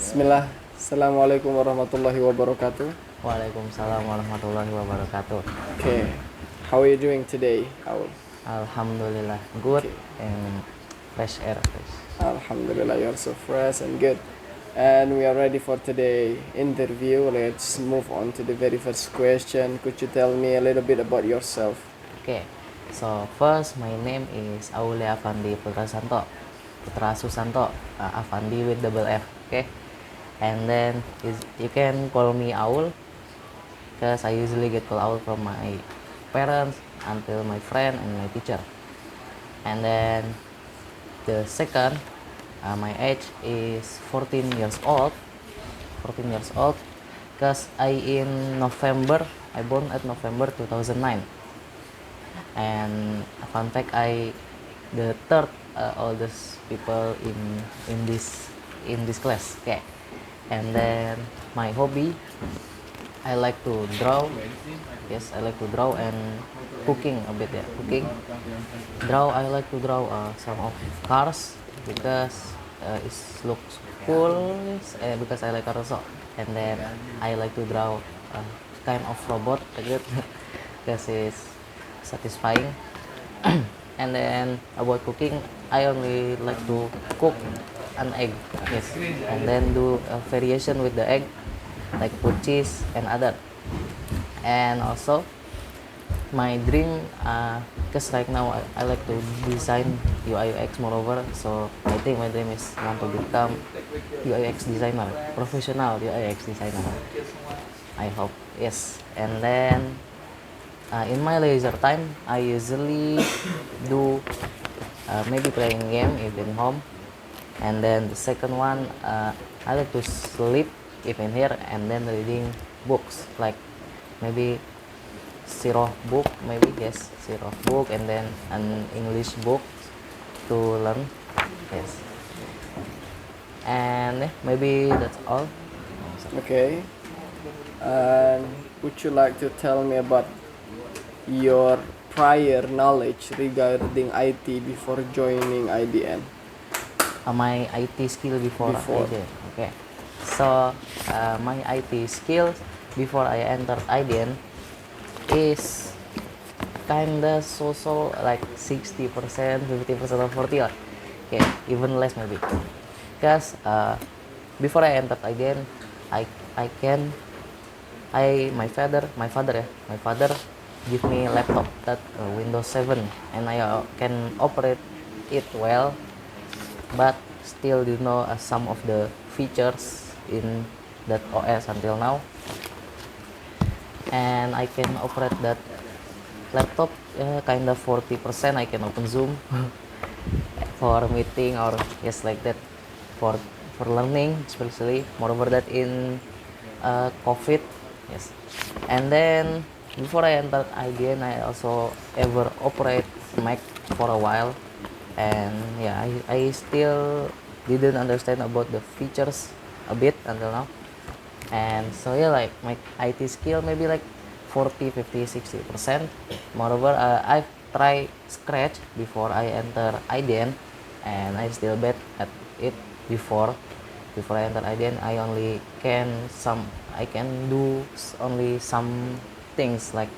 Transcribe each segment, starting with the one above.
Bismillah. Assalamualaikum warahmatullahi wabarakatuh. Waalaikumsalam warahmatullahi wabarakatuh. Okay. How are you doing today, Aul? Alhamdulillah good Okay. and fresh air. Alhamdulillah, you're so fresh and good. And we are ready for today interview. Let's move on to the very first question. Could you tell me a little bit about yourself? Okay, so first my name is Aule Afandi Putra Susanto, Afandi with double F. Okay, and then you can call me Aul because I usually get called Aul from my parents until my friend and my teacher. And then the second, my age is 14 years old. 14 years old because I born at November 2009. And a fun fact, I the third oldest people in this class. Okay, and then my hobby, I like to draw. Yes, I like to draw and cooking a bit. Yeah, cooking. I like to draw some of cars because it looks cool. Yes, because I like cars also. And then I like to draw kind of robot like that because it's satisfying. And then about cooking, I only like to cook an egg. Yes, and then do a variation with the egg, like put cheese and other. And also my dream, because right now I like to design UI UX moreover, so I think my dream is want to become UI UX designer, professional UI UX designer. I hope, yes. And then in my leisure time, I usually do maybe playing game if in home. And then the second one, I like to sleep if in here, and then reading books like maybe Sirah book, maybe yes, Sirah book, and then an English book to learn. Yes, and maybe that's all. Okay. And would you like to tell me about your prior knowledge regarding IT before joining IDN? My IT skill before Before. I did. Okay, so my IT skills before I entered IDN is kinda so like 60%, 50%, or 40, or okay, even less maybe. Because before I entered IDN, I can my father give me laptop that Windows 7, and I can operate it well, but still didn't know some of the features in that OS until now. And I can operate that laptop kind of 40%. I can open Zoom for meeting, or yes, like that, for learning, especially moreover that in COVID. Yes, and then before I entered IDN, I also ever operate Mac for a while. And yeah, I still didn't understand about the features a bit until now. And so yeah, like my IT skill maybe like 40, 50, 60%. Moreover, I've tried Scratch before I enter IDN, and I still bad at it before I enter IDN. I can do only some things, like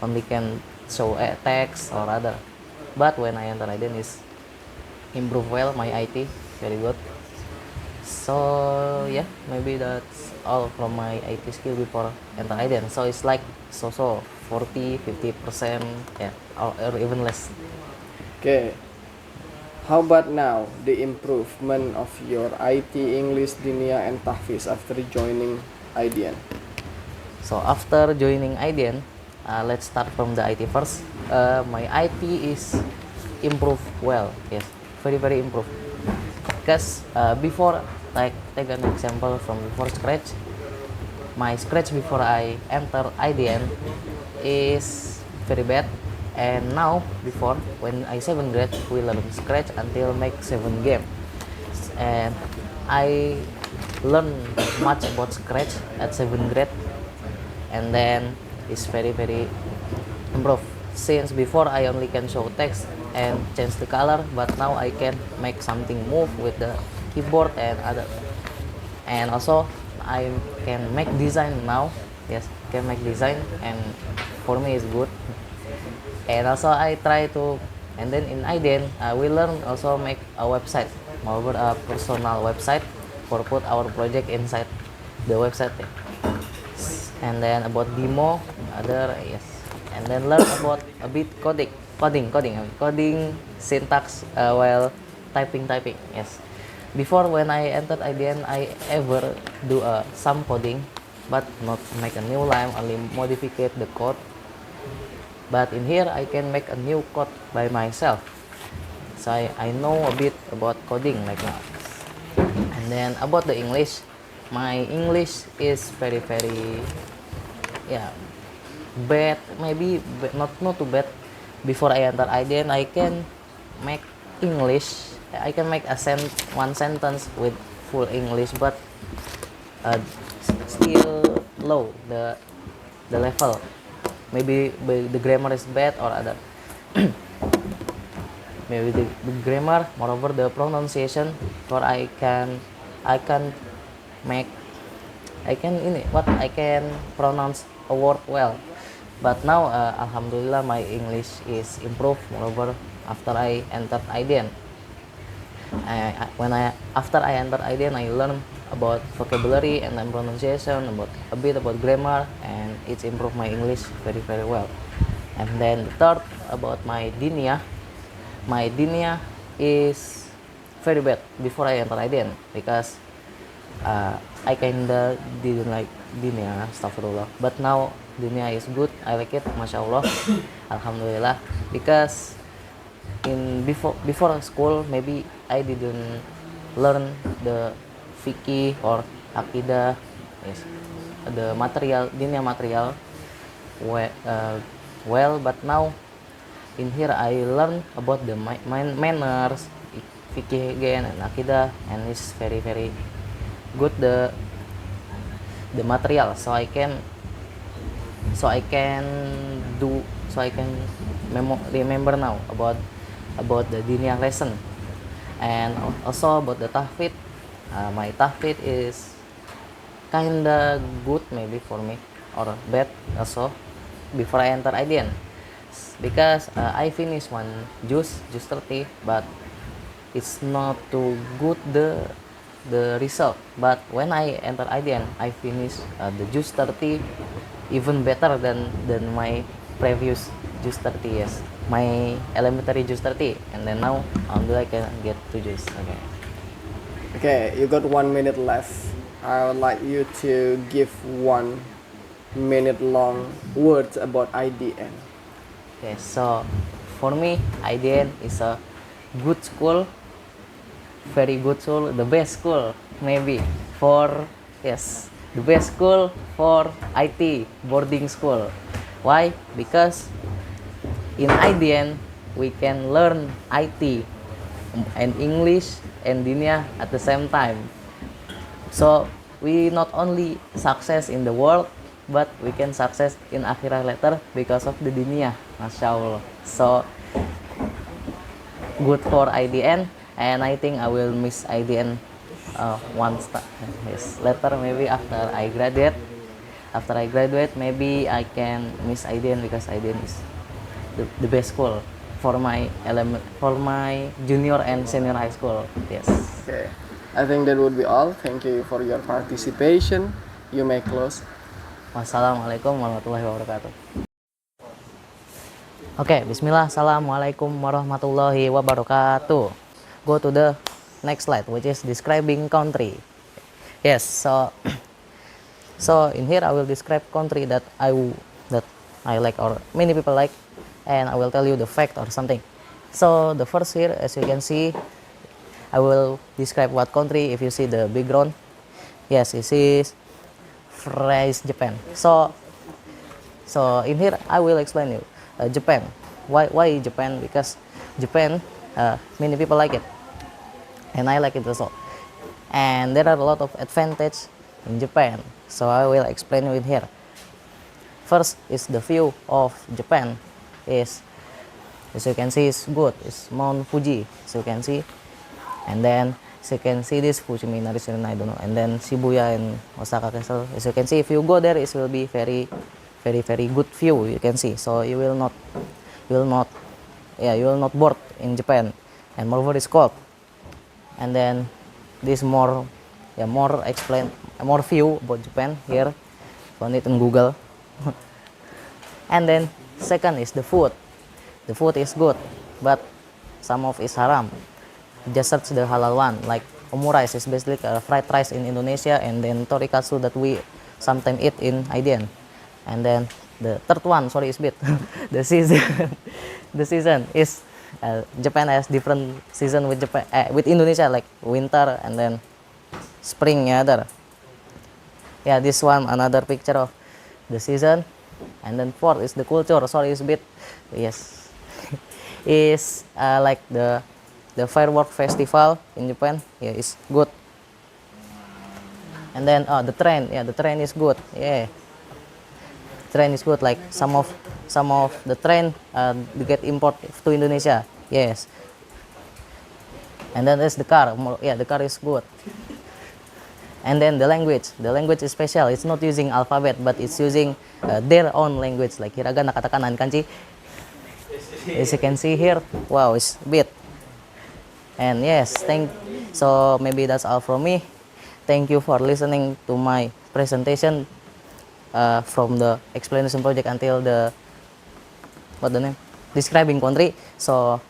only can show a text or other. But when I enter IDN, is improve well my IT, very good. So yeah, maybe that's all from my IT skill before enter IDN. So it's like so 40, 50%, yeah, or even less. Okay. How about now, the improvement of your IT, English, Dinia, and Tahfiz after joining IDN? So after joining IDN, let's start from the IT first. My IT is improved well, yes, very improved. Because before, like take an example from before Scratch, my Scratch before I enter IDN is very bad. And now before, when I 7th grade, we learn Scratch until make 7 game. And I learn much about Scratch at 7th grade, and then it's very improved. Since before I only can show text and change the color, but now I can make something move with the keyboard and other. and also I can make design now. Yes, can make design, and for me is good. And also I try to, and then in IDN we learn also make a website, moreover a personal website for put our project inside the website. And then about demo, other, yes, and then learn about a bit coding syntax while typing, yes. Before, when I entered IDN, I ever do some coding, but not make a new line, only modify the code. But in here I can make a new code by myself, so I know a bit about coding like now. And then about the English, my English is very, yeah, bad, maybe not too bad. Before I enter IDN, I can make English, I can make one sentence with full English, but uh, still low the level. Maybe the grammar is bad or other. Maybe the grammar, moreover the pronunciation, or I can make, I can pronounce a word well. But now alhamdulillah my English is improved, moreover after I entered IDN. After I entered IDN, I learned about vocabulary and then pronunciation, about a bit about grammar, and it's improved my English very well. And then the third, about my dinia. My dinia is very bad before I entered IDN, because I kinda didn't like dinia, astagfirullah. But now dinia is good, I like it, masya Allah, alhamdulillah. Because before school, maybe I didn't learn the fikih or akidah, yes, the material, dinia material well, but now in here I learn about the manners, fikih again, and akidah, and it's very good the material, so I can remember now about the dinia lesson. And also about the tahfidz, my tahfidz is kinda good maybe for me, or bad also, before I enter IDN, because I finished one juz 30, but it's not too good the result. But when I enter IDN, I finished the juz 30 even better than my previous juz 30, yes, my elementary juz 30. And then now alhamdulillah I can get to juz. Okay, you got 1 minute left. I would like you to give 1 minute long words about IDN. Okay, so for me IDN is a good school, very good school, the best school maybe for, yes, the best school for IT boarding school. Why? Because in IDN we can learn IT and English and dinia at the same time. So we not only success in the world, but we can success in akhirat later because of the dinia, masya Allah. So good for IDN, and I think I will miss IDN yes, later, maybe after I graduate. After I graduate, maybe I can miss IDN, because IDN is the best school for my junior and senior high school. Yes. Okay, I think that would be all. Thank you for your participation. You may close. Wassalamualaikum warahmatullahi wabarakatuh. Okay, bismillah. Assalamualaikum warahmatullahi wabarakatuh. Go to the next slide, which is describing country. Yes, so in here I will describe country that I like, or many people like, and I will tell you the fact or something. So the first here, as you can see, I will describe what country. If you see the background, yes, this is phrase Japan. So in here I will explain you Japan. Why Japan? Because Japan, many people like it, and I like it also. And there are a lot of advantage in Japan, so I will explain you in here. First is the view of Japan is, as you can see, is good. It's Mount Fuji, as you can see, and then So you can see this Fushimi Narishina, I don't know, and then Shibuya and Osaka Castle. As you can see, if you go there, it will be very good view. You can see, so you will not, yeah, you will not bored in Japan, and moreover it's cold. And then this more, yeah, more view about Japan here. Found it on Google. And then second is the food. The food is good, but some of is haram. Just search the halal one, like omurice is basically fried rice in Indonesia, and then torikatsu that we sometimes eat in Aiden. And then the third one, sorry, is bit the season. The season is Japan has different season with Japan with Indonesia, like winter and then spring. Yeah, other. Yeah, this one another picture of the season. And then fourth is the culture. Sorry, is bit, yes, is like the firework festival in Japan. Yeah, is good. And then the train, yeah, the train is good. Yeah, train is good. Like some of the train get import to Indonesia. Yes. And then there's the car. Yeah, the car is good. And then the language is special. It's not using alphabet, but it's using their own language, like hiragana, katakana, and kanji. As you can see here, wow, it's a bit. And yes, so maybe that's all from me. Thank you for listening to my presentation from the explanation project until the describing country. So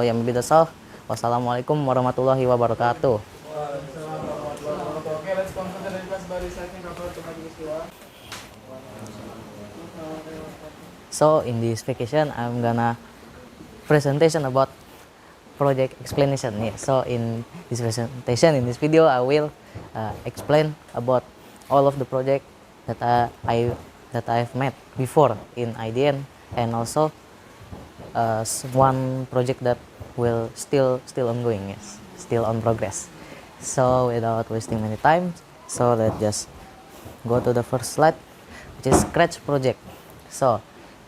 yeah, maybe that's all. Wassalamualaikum warahmatullahi wabarakatuh. Okay, let's consider the class by reciting Kafaratul Majlis. So in this vacation, I'm gonna presentation about project explanation. Yeah. So in this presentation, in this video, I will explain about all of the project that I've made before in IDN, and also one project that will still ongoing. Yes, still on progress. So without wasting many time, so let's just go to the first slide, which is Scratch project. So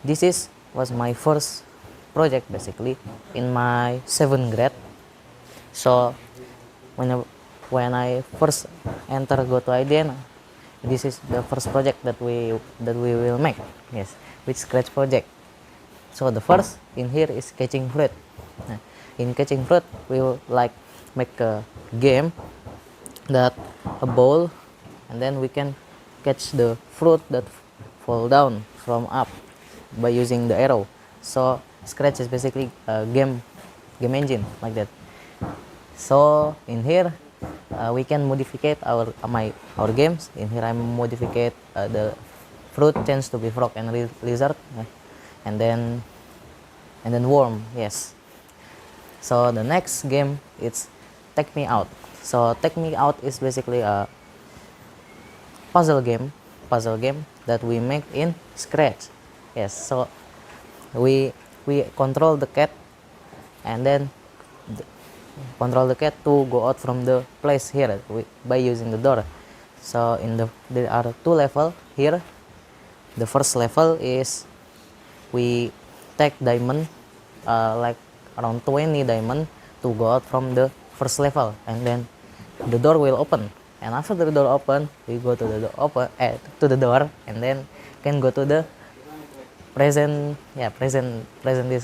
this was my first project basically in my 7th grade. So when I first go to IDN, this is the first project that we will make. Yes, with Scratch project. So the first in here is catching fruit. In catching fruit, we will like make a game that a bowl, and then we can catch the fruit that fall down from up by using the arrow. So Scratch is basically a game engine like that. So in here we can modify our games. In here I modify the fruit change to be frog and lizard, and then worm. Yes. So the next game it's Take Me Out. So Take Me Out is basically a puzzle game that we make in Scratch. Yes. So we control the cat, and then control the cat to go out from the place here by using the door. So there are 2 levels here. The first level is we take diamond, like around 20 diamond, to go out from the first level, and then the door will open. And after the door open, we go to the door, and then can go to the presents this,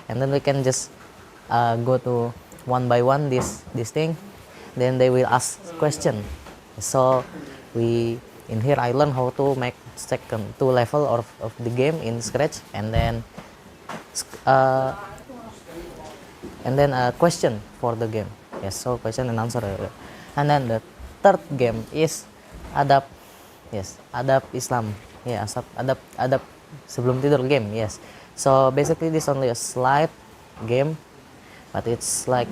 and then we can just go to one by one this thing. Then they will ask question. So in here I learn how to make second 2 level of the game in Scratch, and then a question for the game. Yes, so question and answer. And then the third game is Adab. Yes, Adab Islam. Yeah, Adab sebelum tidur game. Yes. So basically this only a slide game, but it's like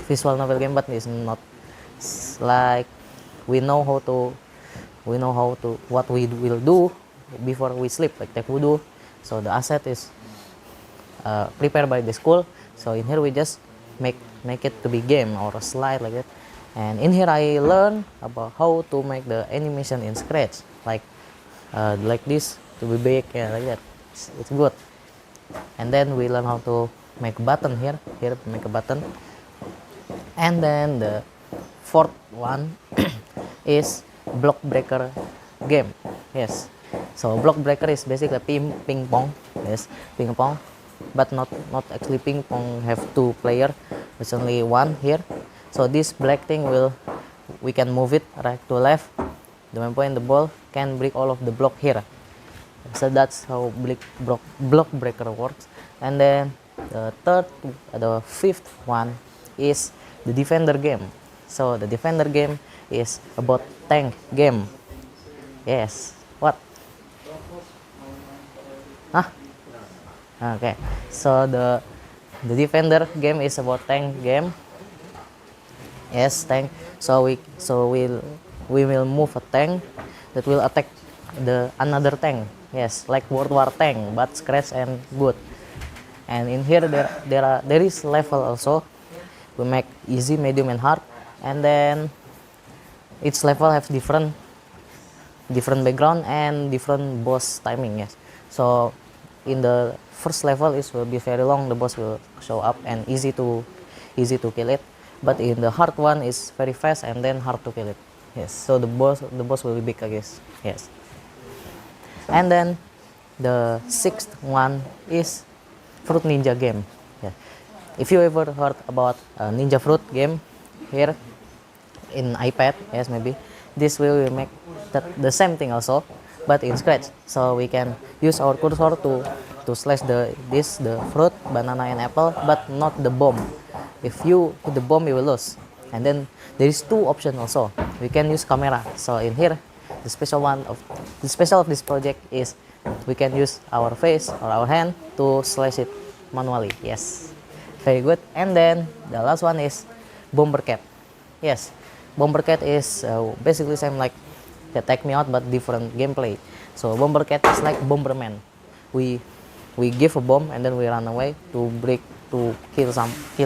visual novel game, but it's not like we know how to what we will do before we sleep, like take wudu. So the asset is prepared by the school. So in here we just make it to be game or a slide like that. And in here I learn about how to make the animation in Scratch, like this to be big, yeah, like that. It's good. And then we learn how to make button here make a button. And then the fourth one is block breaker game. Yes. So block breaker is basically ping pong. Yes, ping pong, but not actually ping pong. Have two player. It's only one here. So this black thing we can move it right to left. The main point, the ball can break all of the block here. So that's how block breaker works. And then the fifth one is the defender game. So the defender game is about tank game. Yes. What? Huh? Okay. So the defender game is about tank game. Yes, tank. We will move a tank that will attack the another tank. Yes, like World War tank, but scratch and good. And in here there is level also. We make easy, medium, and hard. And then each level have different background and different boss timing. Yes. So in the first level it will be very long. The boss will show up and easy to kill it. But in the hard one is very fast and then hard to kill it. Yes. So the boss will be big, I guess. Yes. And then the sixth one is Fruit Ninja game. Yeah. If you ever heard about Ninja Fruit game here in iPad, yes, maybe this will make the same thing also, but in Scratch. So we can use our cursor to slash the fruit, banana, and apple, but not the bomb. If you hit the bomb, you will lose. And then there is two options also. We can use camera. So in here, the special of this project is we can use our face or our hand to slash it manually. Yes, very good. And then the last one is Bomber Cat. Yes, Bomber Cat is basically same like the Take Me Out but different gameplay. So Bomber Cat is like Bomberman. We give a bomb and then we run away to kill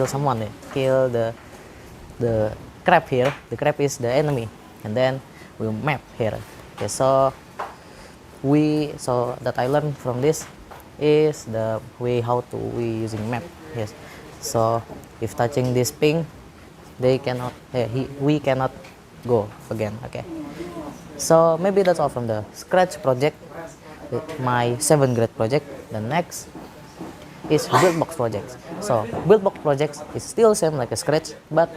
someone. Kill the crab here. The crab is the enemy, and then we map here. Okay, so that I learned from this is the way how to we using map. Yes. So if touching this ping, we cannot go again. Okay. So maybe that's all from the Scratch project, my 7th grade project. The next is Buildbox projects. So Buildbox projects is still same like a Scratch but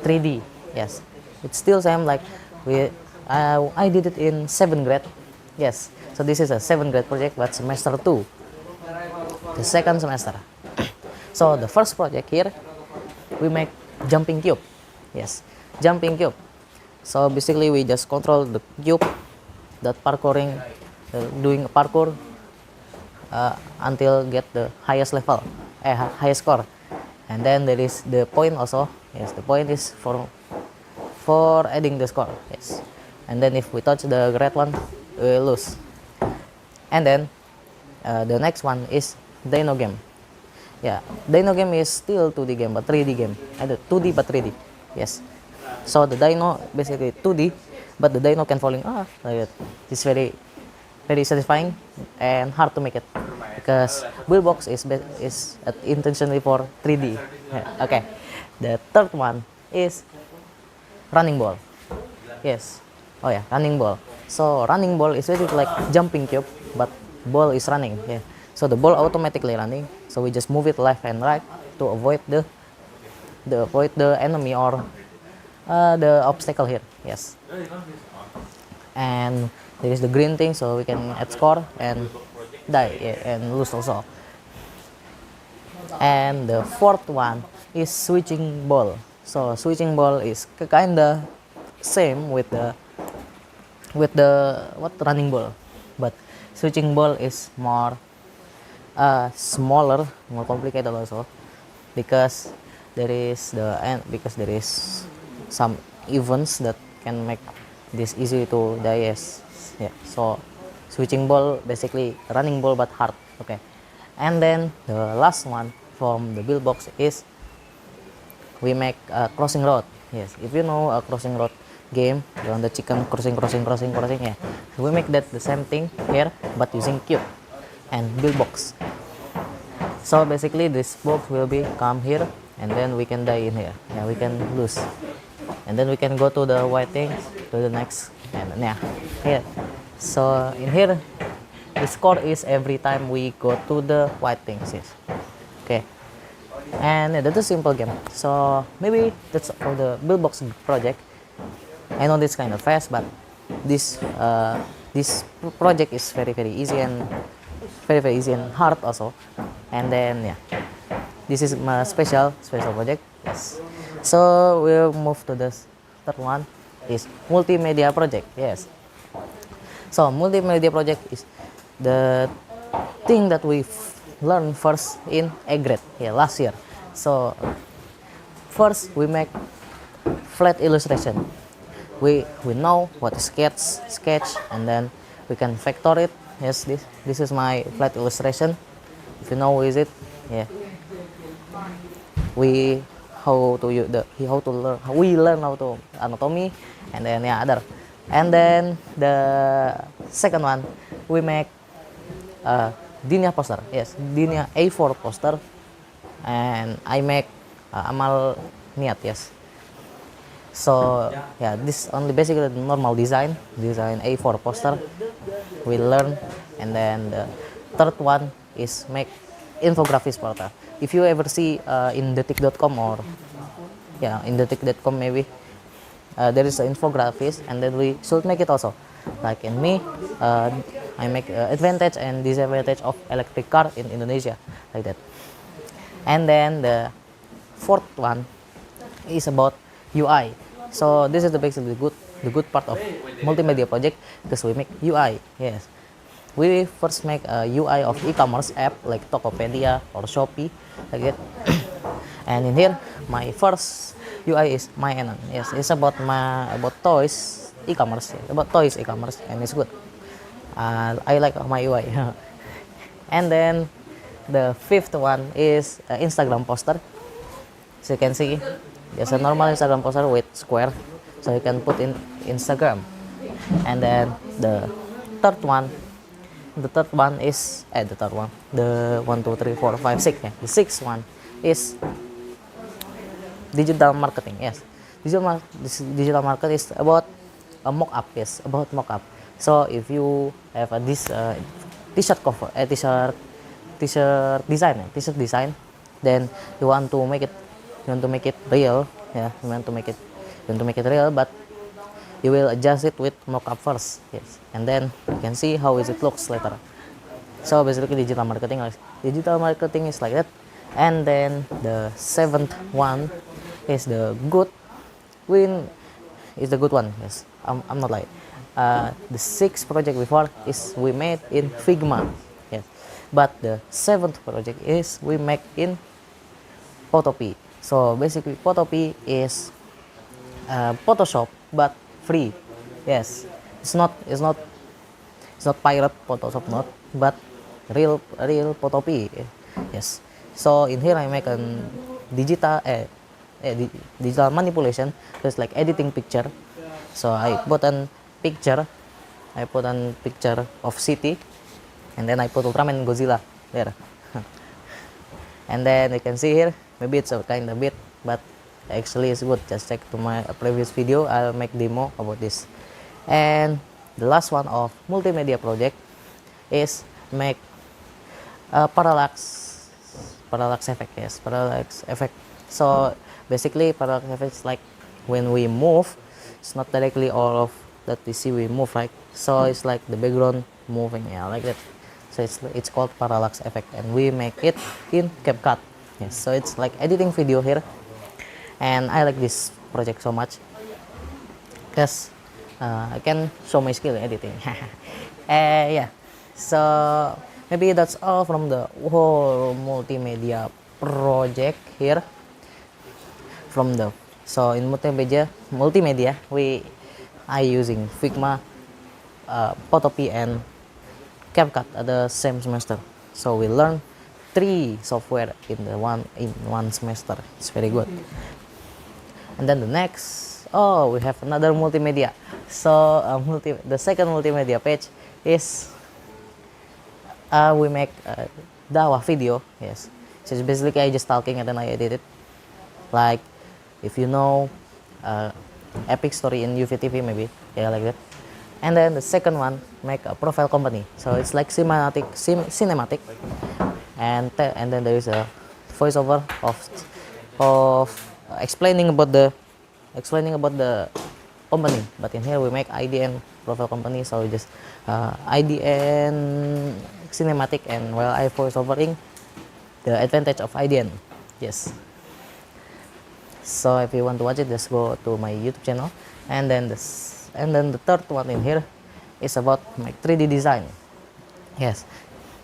3D. Yes, it's still same like I did it in 7th grade. Yes, so this is a 7th grade project but semester 2, the second semester. So the first project here we make jumping cube. Yes, jumping cube. So basically we just control the cube that parkouring, doing a parkour until get the highest level, highest score. And then there is the point also. Yes, the point is for adding the score. Yes, and then if we touch the red one, we lose. And then the next one is Dino game. Yeah, Dino game is still 2D game but 3D game. 2D but 3D. Yes. So the Dino basically 2D, but the Dino can falling like that. It's very satisfying and hard to make it because Buildbox is intentionally for 3D. Yeah, okay. The third one is running ball. Yes. Oh yeah, running ball. So running ball is basically like jumping cube, but ball is running. Yeah. So the ball automatically running. So we just move it left and right to avoid the enemy or the obstacle here. Yes. And there is the green thing, so we can add score and die, yeah, and lose also. And the fourth one is switching ball. So switching ball is kinda same with the running ball, but switching ball is more smaller, more complicated also because there is some events that can make this easy to die. Yes. Yeah. So switching ball basically running ball but hard. Okay. And then the last one from the Buildbox is we make a crossing road. Yes, if you know a crossing road game, on the chicken crossing, yeah. So we make that the same thing here, but using cube and Buildbox. So basically this box will be come here and then we can die in here. Yeah, we can lose. And then we can go to the white thing, to the next, and yeah, here. So in here, the score is every time we go to the white things. Yes. Okay. And yeah, that's a simple game. So maybe that's for the build box project. I know this kind of fast, but this project is very easy and very easy and hard also. And then yeah, this is my special project. Yes. So we'll move to the third one, is multimedia project. Yes. So multimedia project is the thing that we learned first in A grade, yeah, last year. So first we make flat illustration. We know what is sketch, and then we can vector it. Yes, this is my flat illustration. If you know what is it, yeah. We how to use the how to learn we learn how to anatomy, and then yeah, other. And then the second one, we make Dinia poster. Yes, Dinia A4 poster, and I make Amal Niat. Yes. So yeah, this only basically the normal design A4 poster we learn. And then the third one is make infographics portal. If you ever see in detik.com, or yeah, in detik.com maybe, there is an infographics, and then we should make it also. Like in me, I make advantage and disadvantage of electric car in Indonesia, like that. And then the fourth one is about UI. So this is basically the good part of multimedia project, because we make UI. Yes, we first make a UI of e-commerce app like Tokopedia or Shopee, like that. And in here, my first UI is My Enon. Yes, it's about toys e-commerce, about toys e-commerce, and it's good. I like my UI. And then the fifth one is Instagram poster. So you can see, there's a normal Instagram poster with square, so you can put in Instagram. And then the third one is the 1 2 3 4 5 6. Yeah, the sixth one is digital marketing. Yes, digital market is about a mock-up. Yes, about mock-up. So if you have this t-shirt cover, t-shirt design, then you want to make it real. Yeah, you want to make it real, but you will adjust it with mock-up first. Yes, and then you can see how it looks later. So basically digital marketing is like that. And then the seventh one is the good one. Yes, I'm not lying. The sixth project before is we made in Figma. Yes, but the seventh project is we make in Photopea. So basically Photopea is Photoshop but free. Yes, it's not pirate Photoshop, not, but real Photopea. Yes. So in here I make a digital manipulation, just like editing picture. So I put a picture of city, and then I put Ultraman Godzilla there. And then you can see here, maybe it's a kind of bit, but actually it's good. Just check to my previous video, I'll make demo about this. And the last one of multimedia project is make parallax effect. Yes, parallax effect. So basically parallax effect is like when we move, it's not directly all of that we see we move, right? So it's like the background moving, yeah, like that. So it's called parallax effect, and we make it in CapCut. Yes, so it's like editing video here, and I like this project so much because I can show my skill in editing. Yeah, so maybe that's all from the whole multimedia project here. So in multimedia we are using Figma, Photopea, and CapCut at the same semester. So we learn 3 software in one semester. It's very good. And then the next, we have another multimedia. So the second multimedia page is we make Dawa video. Yes, so it's basically I just talking and then I edit it. like if you know Epic Story in UVTV maybe, yeah, like that. And then the second one, make a profile company. So it's like cinematic, and then there is a voiceover of explaining about the company. But in here we make IDN profile company, so we just IDN cinematic, and while I voiceovering the advantage of IDN. Yes. So if you want to watch it, just go to my YouTube channel. And then the third one in here is about my 3D design. Yes,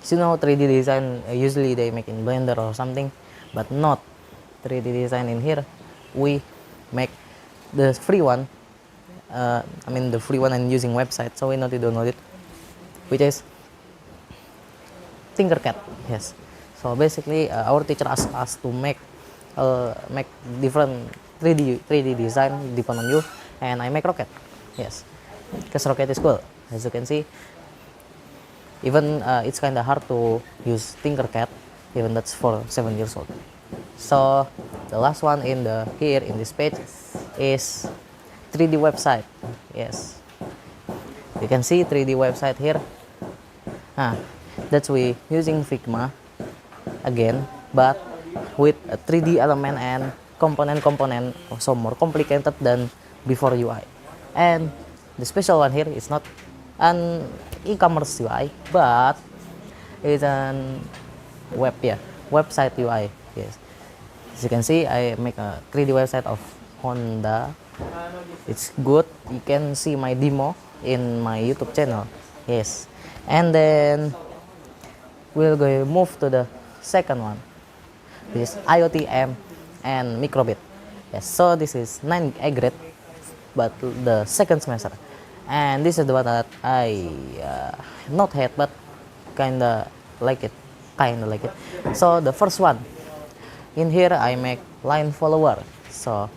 so you know 3D design usually they make in Blender or something, but not 3D design in here. We make the free one. The free one and using website, so we need to download it, which is Tinkercad. Yes. So basically, our teacher asked us to make different 3D design depend on you, and I make Rocket. Yes, because Rocket is cool. As you can see, even it's kind of hard to use Tinkercad, even that's for 7 years old. So the last one here in this page is 3D website. Yes, you can see 3D website here. That's we using Figma again, but with a 3D element and component so more complicated than before UI. And the special one here is not an e-commerce UI, but it's an website UI. Yes, as you can see, I make a 3D website of Honda. It's good. You can see my demo in my YouTube channel. Yes, and then we'll go move to the second one, this IoTM and microbit. Yes, so this is 9A grade, but the second semester, and this is the one that I not hate, but kinda like it, So the first one in here, I make line follower. So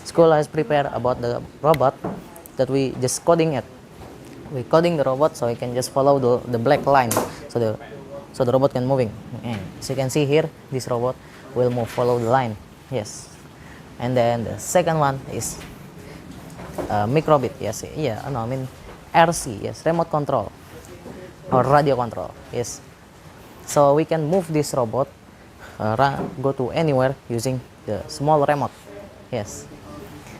school has prepared about the robot that we just coding it. We coding the robot so it can just follow the black line, so the robot can moving. And so you can see here, this robot will follow the line. Yes. And then the second one is microbit. Yes, RC. Yes, remote control or radio control. Yes. So we can move this robot go to anywhere using the small remote. Yes.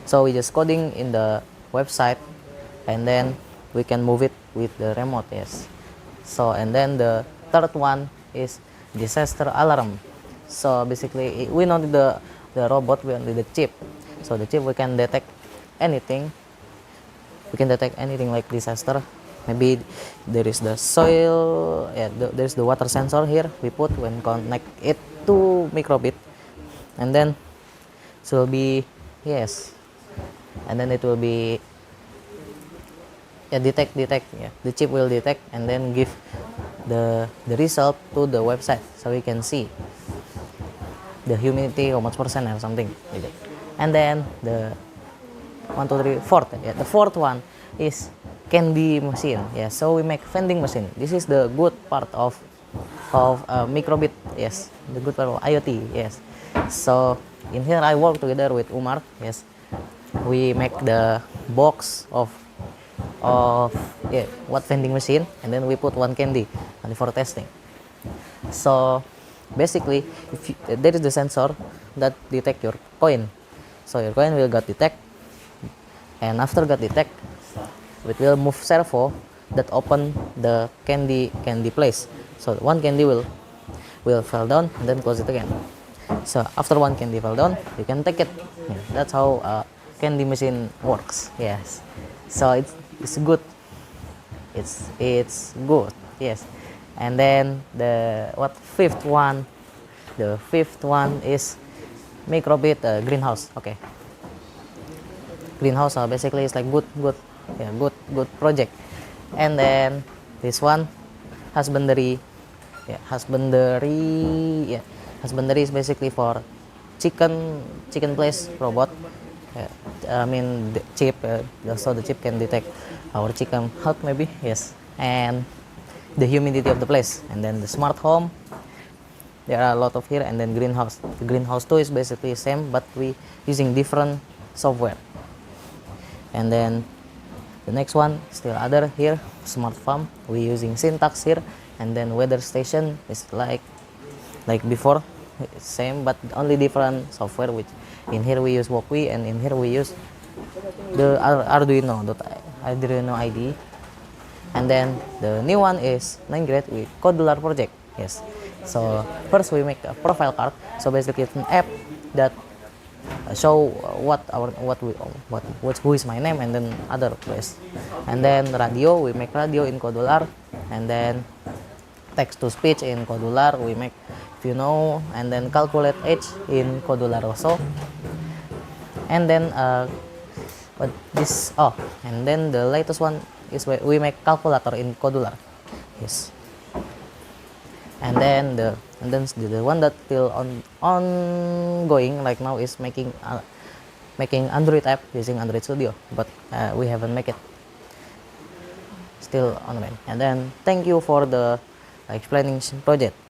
So we just coding in the website, and then we can move it with the remote. Yes. So and then the third one is disaster alarm. So basically we don't need the robot, we only the chip. So the chip, we can detect anything. We can detect anything like disaster. Maybe there is the soil, there's the water sensor here we put when connect it to microbit, and then it will be, yes, and then it will be detect, the chip will detect and then give the result to the website, so we can see the humidity how much percent or something like that. And then the the fourth one is candy machine. Yeah, so we make vending machine. This is the good part of microbit. Yes, the good part of IoT. Yes, so in here I work together with Umar. Yes, we make the box of what vending machine, and then we put one candy only for testing. So basically, there is the sensor that detect your coin, so your coin will get detect, and after got detect, it will move servo that open the candy place. So one candy will fall down and then close it again. So after one candy fell down, you can take it. Yeah, that's how candy machine works. Yes, so it's good. It's good. Yes, and then the fifth one? The fifth one is microbit greenhouse. Okay, greenhouse basically is like good project. And then this one, husbandry. Husbandry is basically for chicken place robot. The chip, so the chip can detect our chicken health maybe. Yes, and the humidity of the place. And then the smart home, there are a lot of here, and then greenhouse. The greenhouse 2 is basically same, but we using different software. And then the next one still other here, smart farm. We using syntax here, and then weather station is like before, same but only different software. Which in here we use Wokwi, and in here we use the Arduino IDE. And then the new one is 9 grade with Codular project. Yes. So first we make a profile card. So basically it's an app that show who is my name, and then other place. And then radio, we make radio in Codular, and then text to speech in Codular we make, if you know, and then calculate age in Codular also. And then and then the latest one is we make calculator in Codular. Yes. And then the one that still ongoing like now is making Android app using Android Studio, but we haven't make it, still online. And then thank you for the explaining project.